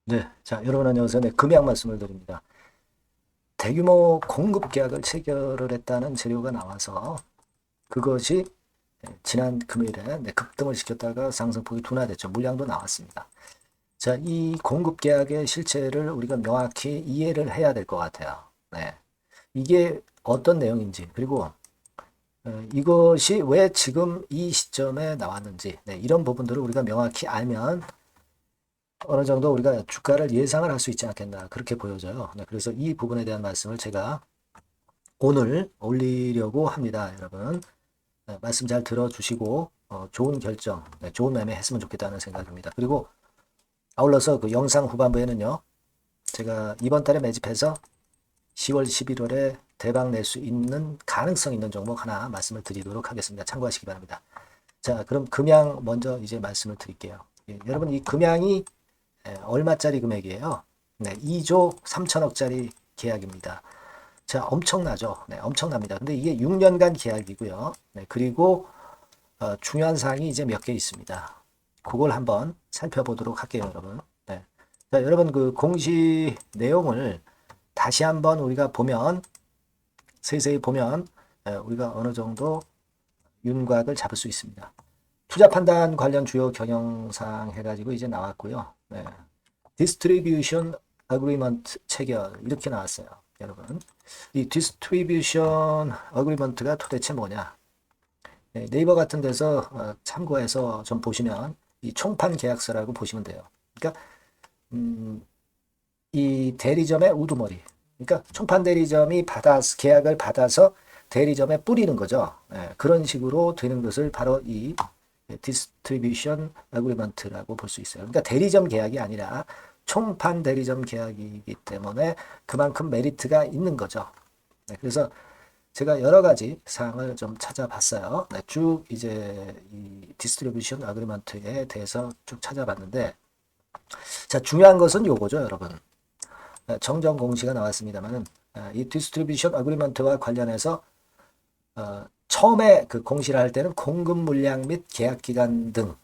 네, 자, 여러분 안녕하세요. 네, 금약 말씀을 드립니다. 대규모 공급 계약을 체결을 했다는 재료가 나와서 그것이 지난 금요일에 급등을 시켰다가 상승폭이 둔화됐죠. 물량도 나왔습니다. 자, 이 공급 계약의 실체를 우리가 명확히 이해를 해야 될 것 같아요. 네, 이게 어떤 내용인지 그리고 이것이 왜 지금 이 시점에 나왔는지 이런 부분들을 우리가 명확히 알면 어느 정도 우리가 주가를 예상을 할 수 있지 않겠나 그렇게 보여져요. 그래서 이 부분에 대한 말씀을 제가 오늘 올리려고 합니다. 여러분 말씀 잘 들어주시고 좋은 결정, 좋은 매매 했으면 좋겠다는 생각입니다. 그리고 아울러서 그 영상 후반부에는요. 제가 이번 달에 매집해서 10월, 11월에 대박 낼 수 있는 가능성 있는 종목 하나 말씀을 드리도록 하겠습니다. 참고하시기 바랍니다. 자, 그럼 금양 먼저 이제 말씀을 드릴게요. 예, 여러분 이 금양이 얼마짜리 금액이에요? 네, 2조 3천억짜리 계약입니다. 자, 엄청나죠? 네, 엄청납니다. 근데 이게 6년간 계약이고요. 네, 그리고 중요한 사항이 이제 몇 개 있습니다. 그걸 한번 살펴보도록 할게요, 여러분. 네. 자, 여러분 그 공시 내용을 다시 한번 우리가 보면 세세히 보면 우리가 어느 정도 윤곽을 잡을 수 있습니다. 투자 판단 관련 주요 경영사항 해가지고 이제 나왔고요. 네. 디스트리뷰션 어그리먼트 체결 이렇게 나왔어요. 여러분 이 디스트리뷰션 어그리먼트가 도대체 뭐냐. 네, 네이버 같은 데서 참고해서 좀 보시면 이 총판 계약서라고 보시면 돼요. 그러니까 이 대리점의 우두머리, 그러니까 총판 대리점이 계약을 받아서 대리점에 뿌리는 거죠. 네, 그런 식으로 되는 것을 바로 이 디스트리뷰션 어그리먼트라고 볼 수 있어요. 그러니까 대리점 계약이 아니라 총판 대리점 계약이기 때문에 그만큼 메리트가 있는 거죠. 네, 그래서 제가 여러 가지 사항을 좀 찾아봤어요. 네, 쭉 이제 이 디스트리뷰션 어그리먼트에 대해서 쭉 찾아봤는데, 자, 중요한 것은 요거죠, 여러분. 정정 공시가 나왔습니다만은 이 디스트리뷰션 어그리먼트와 관련해서 처음에 그 공시를 할 때는 공급 물량 및 계약 기간 등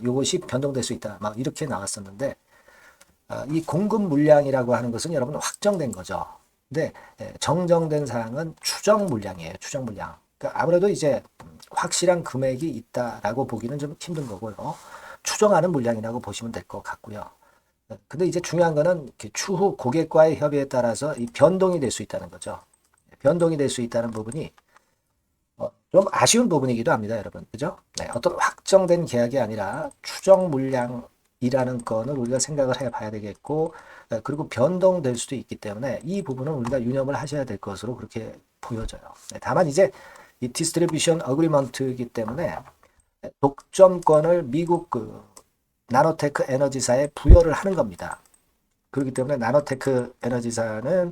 요것이 변동될 수 있다. 막 이렇게 나왔었는데 이 공급 물량이라고 하는 것은 여러분 확정된 거죠. 근데 정정된 사항은 추정 물량이에요. 추정 물량. 그러니까 아무래도 이제 확실한 금액이 있다라고 보기는 좀 힘든 거고요. 추정하는 물량이라고 보시면 될 것 같고요. 근데 이제 중요한 거는 추후 고객과의 협의에 따라서 이 변동이 될 수 있다는 거죠. 변동이 될 수 있다는 부분이 좀 아쉬운 부분이기도 합니다, 여러분. 그죠? 네, 어떤 확정된 계약이 아니라 추정 물량이라는 거는 우리가 생각을 해봐야 되겠고, 그리고 변동될 수도 있기 때문에 이 부분은 우리가 유념을 하셔야 될 것으로 그렇게 보여져요. 네, 다만 이제 이 디스트리뷰션 어그리먼트이기 때문에 독점권을 미국 그 나노테크 에너지사에 부여를 하는 겁니다. 그렇기 때문에 나노테크 에너지사는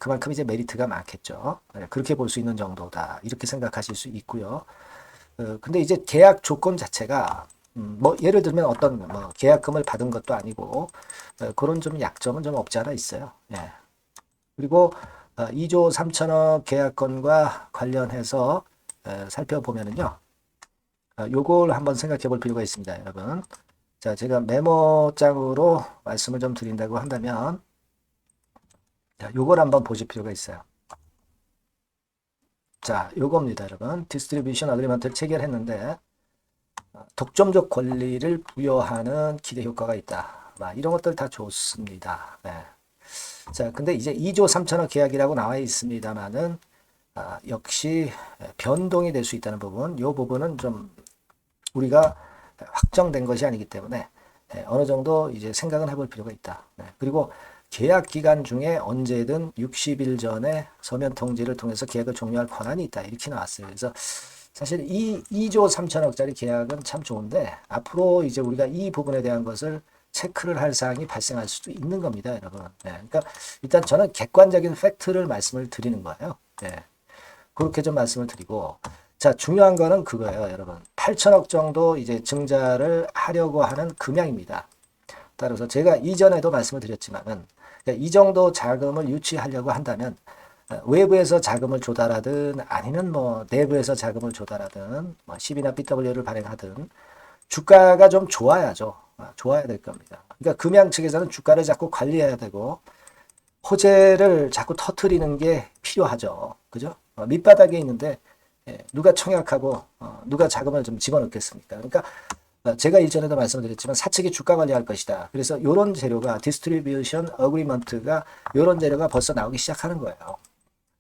그만큼 이제 메리트가 많겠죠. 그렇게 볼 수 있는 정도다. 이렇게 생각하실 수 있고요. 근데 이제 계약 조건 자체가 뭐 예를 들면 어떤 뭐 계약금을 받은 것도 아니고 그런 좀 약점은 좀 없지 않아 있어요. 예. 그리고 2조 3천억 계약건과 관련해서 살펴보면은요. 요걸 한번 생각해 볼 필요가 있습니다, 여러분. 자, 제가 메모장으로 말씀을 좀 드린다고 한다면 자, 요걸 한번 보실 필요가 있어요. 자, 요겁니다, 여러분. 디스트리뷰션 어그리먼트를 체결했는데 독점적 권리를 부여하는 기대 효과가 있다. 이런 것들 다 좋습니다. 네. 자, 근데 이제 2조 3천억 계약이라고 나와 있습니다만은 역시 변동이 될 수 있다는 부분, 요 부분은 좀 우리가 확정된 것이 아니기 때문에 어느 정도 이제 생각은 해볼 필요가 있다. 네. 그리고 계약 기간 중에 언제든 60일 전에 서면 통지를 통해서 계약을 종료할 권한이 있다. 이렇게 나왔어요. 그래서 사실 이 2조 3천억짜리 계약은 참 좋은데 앞으로 이제 우리가 이 부분에 대한 것을 체크를 할 사항이 발생할 수도 있는 겁니다, 여러분. 네. 그러니까 일단 저는 객관적인 팩트를 말씀을 드리는 거예요. 네. 그렇게 좀 말씀을 드리고 자, 중요한 거는 그거예요, 여러분. 8천억 정도 이제 증자를 하려고 하는 금액입니다. 따라서 제가 이전에도 말씀을 드렸지만은 이 정도 자금을 유치하려고 한다면 외부에서 자금을 조달하든 아니면 뭐 내부에서 자금을 조달하든 뭐 10이나 BW를 발행하든 주가가 좀 좋아야죠. 좋아야 될 겁니다. 그러니까 금양 측에서는 주가를 자꾸 관리해야 되고 호재를 자꾸 터트리는 게 필요하죠. 그죠? 밑바닥에 있는데 누가 청약하고 누가 자금을 좀 집어넣겠습니까? 그러니까 제가 일전에도 말씀드렸지만 사측이 주가 관리할 것이다. 그래서 이런 재료가 디스트리뷰션 어그리먼트가 이런 재료가 벌써 나오기 시작하는 거예요.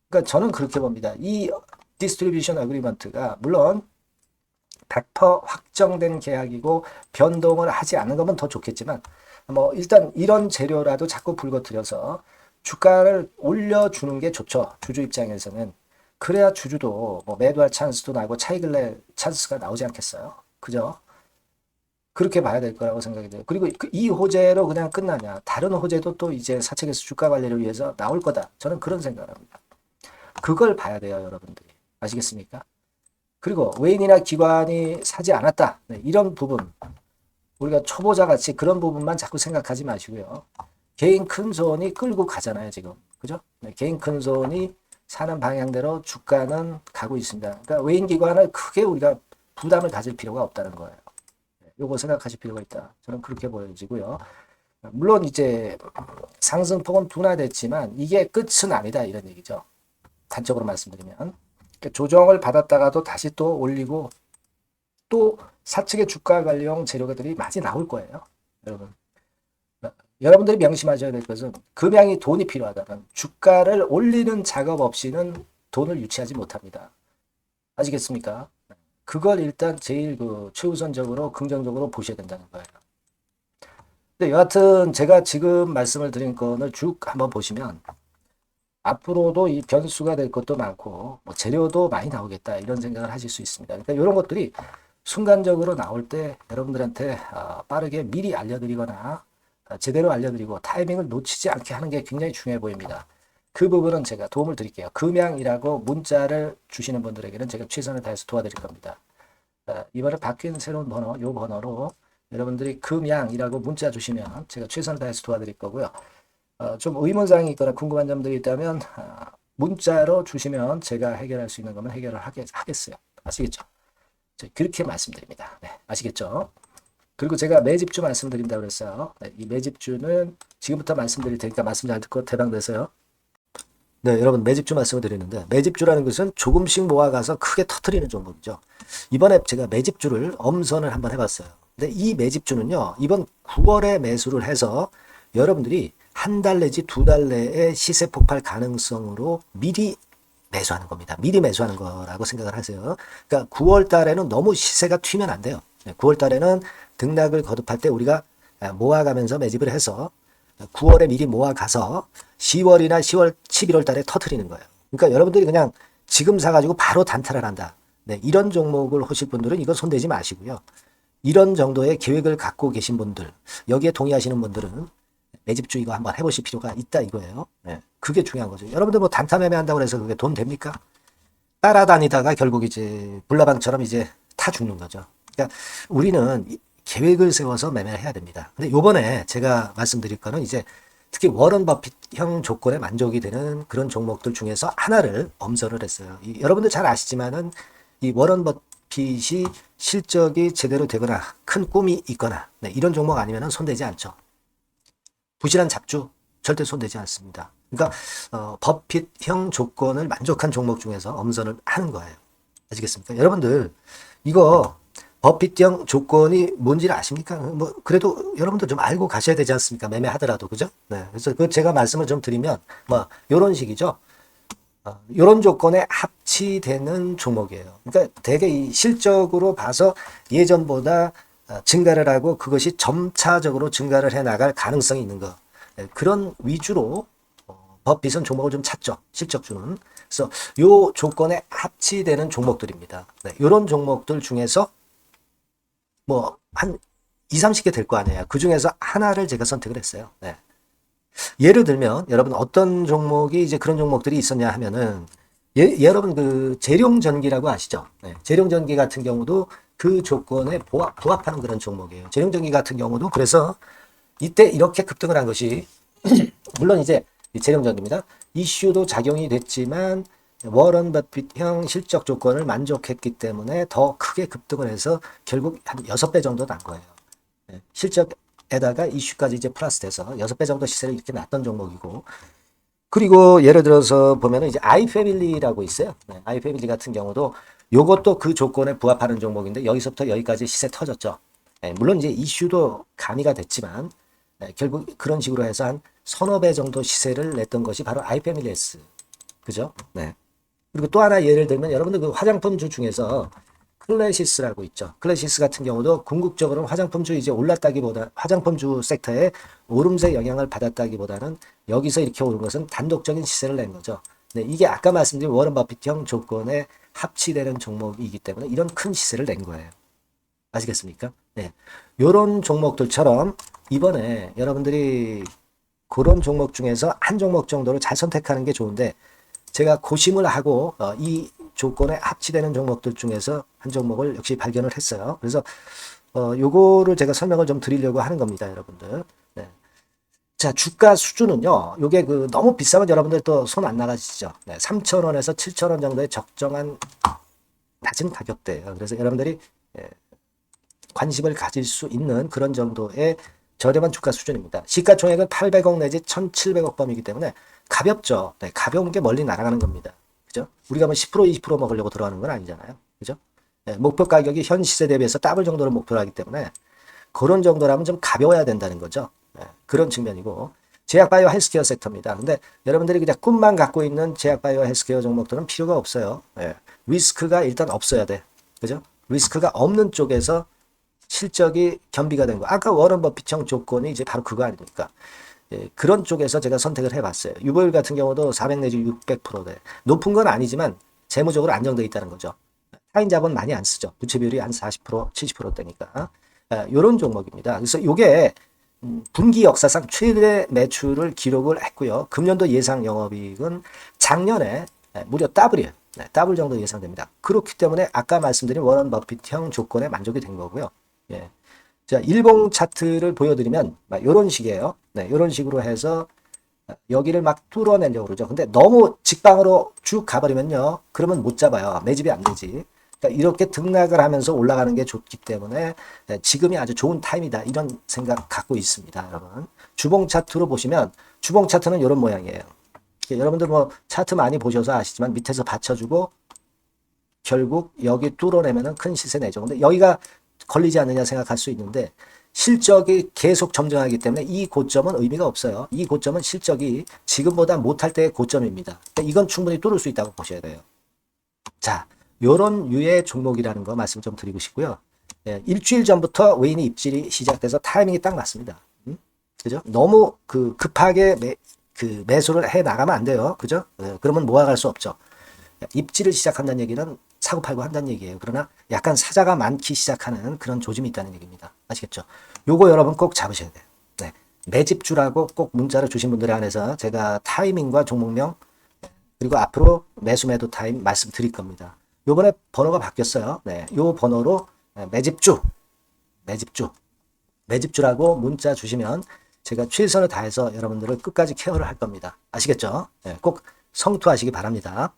그러니까 저는 그렇게 봅니다. 이 디스트리뷰션 어그리먼트가 물론 100% 확정된 계약이고 변동을 하지 않는 거면 더 좋겠지만 뭐 일단 이런 재료라도 자꾸 불거뜨려서 주가를 올려주는 게 좋죠. 주주 입장에서는. 그래야 주주도 뭐 매도할 찬스도 나고 차익을 낼 찬스가 나오지 않겠어요. 그죠? 그렇게 봐야 될 거라고 생각이 돼요. 그리고 이 호재로 그냥 끝나냐. 다른 호재도 또 이제 사측에서 주가 관리를 위해서 나올 거다. 저는 그런 생각을 합니다. 그걸 봐야 돼요, 여러분들이. 아시겠습니까? 그리고 외인이나 기관이 사지 않았다. 네, 이런 부분. 우리가 초보자 같이 그런 부분만 자꾸 생각하지 마시고요. 개인 큰 손이 끌고 가잖아요, 지금. 그죠? 네, 개인 큰 손이 사는 방향대로 주가는 가고 있습니다. 그러니까 외인 기관을 크게 우리가 부담을 가질 필요가 없다는 거예요. 요거 생각하실 필요가 있다. 저는 그렇게 보여지고요. 물론 이제 상승폭은 둔화됐지만 이게 끝은 아니다 이런 얘기죠. 단적으로 말씀드리면 그러니까 조정을 받았다가도 다시 또 올리고 또 사측의 주가 관리용 재료들이 많이 나올 거예요. 여러분. 여러분들이 명심하셔야 될 것은 금양이 돈이 필요하다면 주가를 올리는 작업 없이는 돈을 유치하지 못합니다. 아시겠습니까? 그걸 일단 제일 최우선적으로 긍정적으로 보셔야 된다는 거예요. 근데 여하튼 제가 지금 말씀을 드린 거를 쭉 한번 보시면 앞으로도 이 변수가 될 것도 많고 뭐 재료도 많이 나오겠다 이런 생각을 하실 수 있습니다. 그러니까 이런 것들이 순간적으로 나올 때 여러분들한테 빠르게 미리 알려드리거나 제대로 알려드리고 타이밍을 놓치지 않게 하는 게 굉장히 중요해 보입니다. 그 부분은 제가 도움을 드릴게요. 금양이라고 문자를 주시는 분들에게는 제가 최선을 다해서 도와드릴 겁니다. 이번에 바뀐 새로운 번호, 요 번호로 여러분들이 금양이라고 문자 주시면 제가 최선을 다해서 도와드릴 거고요. 좀 의문사항이 있거나 궁금한 점들이 있다면 문자로 주시면 제가 해결할 수 있는 거면 해결을 하겠어요. 아시겠죠? 그렇게 말씀드립니다. 네, 아시겠죠? 그리고 제가 매집주 말씀드린다고 그랬어요. 네, 이 매집주는 지금부터 말씀드릴 테니까 말씀 잘 듣고 대방되세요. 네, 여러분 매집주 말씀을 드리는데 매집주라는 것은 조금씩 모아가서 크게 터트리는 종목이죠. 이번에 제가 매집주를 엄선을 한번 해봤어요. 근데 이 매집주는요. 이번 9월에 매수를 해서 여러분들이 한 달 내지 두 달 내에 시세 폭발 가능성으로 미리 매수하는 겁니다. 미리 매수하는 거라고 생각을 하세요. 그러니까 9월 달에는 너무 시세가 튀면 안 돼요. 9월 달에는 등락을 거듭할 때 우리가 모아가면서 매집을 해서 9월에 미리 모아가서 10월이나 10월, 11월 달에 터트리는 거예요. 그러니까 여러분들이 그냥 지금 사가지고 바로 단타를 한다. 네, 이런 종목을 하실 분들은 이거 손대지 마시고요. 이런 정도의 계획을 갖고 계신 분들, 여기에 동의하시는 분들은 매집주 이거 한번 해보실 필요가 있다 이거예요. 네, 그게 중요한 거죠. 여러분들 뭐 단타 매매한다고 해서 그게 돈 됩니까? 따라다니다가 결국 이제 불나방처럼 이제 타 죽는 거죠. 그러니까 우리는 계획을 세워서 매매를 해야 됩니다. 근데 요번에 제가 말씀드릴 거는 이제 특히 워런 버핏형 조건에 만족이 되는 그런 종목들 중에서 하나를 엄선을 했어요. 여러분들 잘 아시지만은 이 워런 버핏이 실적이 제대로 되거나 큰 꿈이 있거나 네, 이런 종목 아니면은 손대지 않죠. 부실한 잡주 절대 손대지 않습니다. 그러니까 버핏형 조건을 만족한 종목 중에서 엄선을 하는 거예요. 아시겠습니까? 여러분들 이거 버핏형 조건이 뭔지를 아십니까? 뭐 그래도 여러분들 좀 알고 가셔야 되지 않습니까? 매매하더라도 그죠? 네, 그래서 그 제가 말씀을 좀 드리면 뭐 이런 식이죠. 이런 조건에 합치되는 종목이에요. 그러니까 되게 이 실적으로 봐서 예전보다 증가를 하고 그것이 점차적으로 증가를 해 나갈 가능성이 있는 거. 네, 그런 위주로 버핏은 종목을 좀 찾죠. 실적주는. 그래서 요 조건에 합치되는 종목들입니다. 네, 이런 종목들 중에서 뭐 한 2, 30개 될 거 아니에요. 그 중에서 하나를 제가 선택을 했어요. 네. 예를 들면 여러분 어떤 종목이 이제 그런 종목들이 있었냐 하면은 여러분 그 재룡전기라고 아시죠? 네. 재룡전기 같은 경우도 그 조건에 부합하는 그런 종목이에요. 재룡전기 같은 경우도 그래서 이때 이렇게 급등을 한 것이 물론 이제 재룡전기입니다. 이슈도 작용이 됐지만 워런 버핏형 실적 조건을 만족했기 때문에 더 크게 급등을 해서 결국 한 6배 정도 난 거예요. 실적에다가 이슈까지 이제 플러스 돼서 6배 정도 시세를 이렇게 놨던 종목이고, 그리고 예를 들어서 보면은 이제 아이패밀리라고 있어요. 아이패밀리 같은 경우도 요것도 그 조건에 부합하는 종목인데 여기서부터 여기까지 시세 터졌죠. 물론 이제 이슈도 가미가 됐지만 결국 그런 식으로 해서 한 서너 배 정도 시세를 냈던 것이 바로 아이패밀리스. 그죠? 네. 그리고 또 하나 예를 들면 여러분들 그 화장품주 중에서 클래시스라고 있죠. 클래시스 같은 경우도 궁극적으로는 화장품주 이제 올랐다기보다 화장품주 섹터에 오름세 영향을 받았다기보다는 여기서 이렇게 오른 것은 단독적인 시세를 낸 거죠. 네, 이게 아까 말씀드린 워런 버핏형 조건에 합치되는 종목이기 때문에 이런 큰 시세를 낸 거예요. 아시겠습니까? 네. 요런 종목들처럼 이번에 여러분들이 그런 종목 중에서 한 종목 정도를 잘 선택하는 게 좋은데 제가 고심을 하고 이 조건에 합치되는 종목들 중에서 한 종목을 역시 발견을 했어요. 그래서 요거를 제가 설명을 좀 드리려고 하는 겁니다, 여러분들. 네. 자, 주가 수준은요. 요게 그 너무 비싸면 여러분들 또 손 안 나가시죠. 네, 3,000원에서 7,000원 정도의 적정한 낮은 가격대예요. 그래서 여러분들이 관심을 가질 수 있는 그런 정도의 저렴한 주가 수준입니다. 시가총액은 800억 내지 1,700억 범이기 때문에 가볍죠. 네, 가벼운 게 멀리 날아가는 겁니다. 그죠? 우리가 뭐 10% 20% 먹으려고 들어가는 건 아니잖아요. 그죠? 네, 목표 가격이 현 시세 대비해서 더블 정도를 목표로 하기 때문에 그런 정도라면 좀 가벼워야 된다는 거죠. 네, 그런 측면이고 제약바이오 헬스케어 섹터입니다. 근데 여러분들이 그냥 꿈만 갖고 있는 제약바이오 헬스케어 종목들은 필요가 없어요. 네, 리스크가 일단 없어야 돼. 그죠? 리스크가 없는 쪽에서 실적이 겸비가 된 거. 아까 워런 버핏형 조건이 이제 바로 그거 아닙니까? 예, 그런 쪽에서 제가 선택을 해봤어요. 유보율 같은 경우도 400 내지 600%대. 높은 건 아니지만 재무적으로 안정되어 있다는 거죠. 타인 자본 많이 안 쓰죠. 부채 비율이 한 40%, 70%대니까. 이런 종목입니다. 그래서 이게 분기 역사상 최대 매출을 기록을 했고요. 금년도 예상 영업이익은 작년에 무려 더블이에요. 네, 더블 정도 예상됩니다. 그렇기 때문에 아까 말씀드린 워런 버핏형 조건에 만족이 된 거고요. 예. 자, 일봉 차트를 보여드리면 이런 식이에요. 네, 이런 식으로 해서 여기를 막 뚫어내려고 그러죠. 근데 너무 직방으로 쭉 가버리면요. 그러면 못 잡아요. 매집이 안 되지. 그러니까 이렇게 등락을 하면서 올라가는 게 좋기 때문에 지금이 아주 좋은 타임이다. 이런 생각 갖고 있습니다. 여러분. 주봉 차트로 보시면 주봉 차트는 이런 모양이에요. 여러분들 뭐 차트 많이 보셔서 아시지만 밑에서 받쳐주고 결국 여기 뚫어내면은 큰 시세 내죠. 근데 여기가 걸리지 않느냐 생각할 수 있는데 실적이 계속 점증하기 때문에 이 고점은 의미가 없어요. 이 고점은 실적이 지금보다 못할 때의 고점입니다. 그러니까 이건 충분히 뚫을 수 있다고 보셔야 돼요. 자, 요런 유의 종목이라는 거 말씀 좀 드리고 싶고요. 예, 일주일 전부터 외인이 입질이 시작돼서 타이밍이 딱 맞습니다. 그죠? 너무 급하게 매수를 해 나가면 안 돼요. 그죠? 그러면 모아갈 수 없죠. 입지를 시작한다는 얘기는 사고 팔고 한다는 얘기예요. 그러나 약간 사자가 많기 시작하는 그런 조짐이 있다는 얘기입니다. 아시겠죠? 요거 여러분 꼭 잡으셔야 돼요. 네. 매집주라고 꼭 문자를 주신 분들에 한해서 제가 타이밍과 종목명 그리고 앞으로 매수 매도 타임 말씀드릴 겁니다. 요번에 번호가 바뀌었어요. 네. 요 번호로 매집주라고 문자 주시면 제가 최선을 다해서 여러분들을 끝까지 케어를 할 겁니다. 아시겠죠? 네. 꼭 성투하시기 바랍니다.